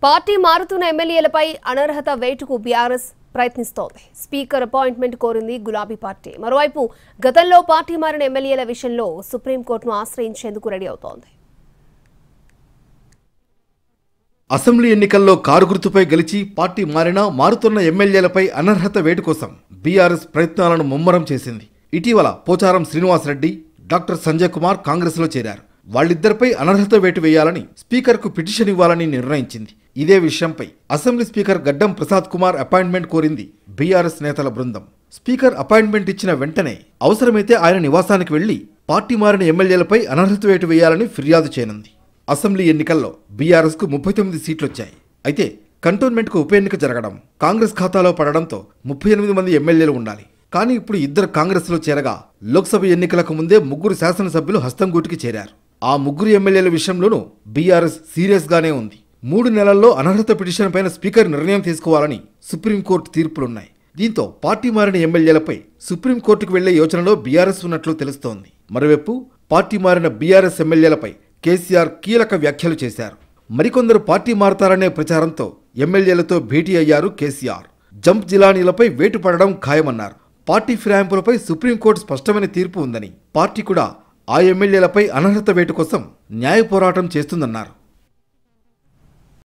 Party మారుతున్న ఎమ్మెల్యేలపై అనర్హత వేటుకు BRS ప్రయత్నిస్తోంది. స్పీకర్ అపాయింట్మెంట్ కోరింది గులాబీ పార్టీ. మరోవైపు గతంలో పార్టీ మారిన ఎమ్మెల్యేల విషయంలో సుప్రీంకోర్టును ఆశ్రయించేందుకు రెడీ అవుతోంది. అసెంబ్లీ ఎన్నికల్లో కారు గుర్తుపై గెలిచి పార్టీ మారుతున్న ఎమ్మెల్యేలపై అనర్హత వేటు కోసం బీఆర్ఎస్ ప్రయత్నాలను ముమ్మరం చేసింది. ఇటీవల పోచారం శ్రీనివాసరెడ్డి, డాక్టర్ సంజయ్ కుమార్ కాంగ్రెస్లో చేరారు. వాళ్ళిద్దరిపై అనర్హత వేటు వేయాలని స్పీకర్కు పిటిషన్ ఇవ్వాలని నిర్ణయించింది. ఇదే విషయంపై అసెంబ్లీ స్పీకర్ గడ్డం ప్రసాద్ కుమార్ అపాయింట్మెంట్ కోరింది బీఆర్ఎస్ నేతల బృందం. స్పీకర్ అపాయింట్మెంట్ ఇచ్చిన వెంటనే అవసరమైతే ఆయన నివాసానికి వెళ్లి పార్టీ మారిన ఎమ్మెల్యేలపై అనర్హత వేటు వేయాలని ఫిర్యాదు చేయనుంది. అసెంబ్లీ ఎన్నికల్లో బీఆర్ఎస్కు 39 సీట్లొచ్చాయి. అయితే కంటోన్మెంట్కు ఉప ఎన్నిక జరగడం, కాంగ్రెస్ ఖాతాలో పడడంతో 38 మంది ఎమ్మెల్యేలు ఉండాలి. కానీ ఇప్పుడు ఇద్దరు కాంగ్రెస్లో చేరగా లోక్సభ ఎన్నికలకు ముందే 3 శాసనసభ్యులు హస్తంగూటికి చేరారు. ఆ 3 ఎమ్మెల్యేల విషయంలోనూ బీఆర్ఎస్ సీరియస్గానే ఉంది. 3 నెలల్లో అనర్హత పిటిషన్ పైన స్పీకర్ నిర్ణయం తీసుకోవాలని సుప్రీంకోర్టు తీర్పులున్నాయి. దీంతో పార్టీ మారిన ఎమ్మెల్యేలపై సుప్రీంకోర్టుకు వెళ్లే యోచనలో బీఆర్ఎస్ ఉన్నట్లు తెలుస్తోంది. మరోవైపు పార్టీ మారిన బీఆర్ఎస్ ఎమ్మెల్యేలపై కేసీఆర్ కీలక వ్యాఖ్యలు చేశారు. మరికొందరు పార్టీ మారతారనే ప్రచారంతో ఎమ్మెల్యేలతో భేటీ అయ్యారు కేసీఆర్. జంప్ జిలానీలపై వేటు పడడం ఖాయమన్నారు. పార్టీ ఫిరాయింపులపై సుప్రీంకోర్టు స్పష్టమైన తీర్పు ఉందని, పార్టీ కూడా ఆ ఎమ్మెల్యేలపై అనర్హత వేటు కోసం న్యాయ పోరాటం చేస్తుందన్నారు.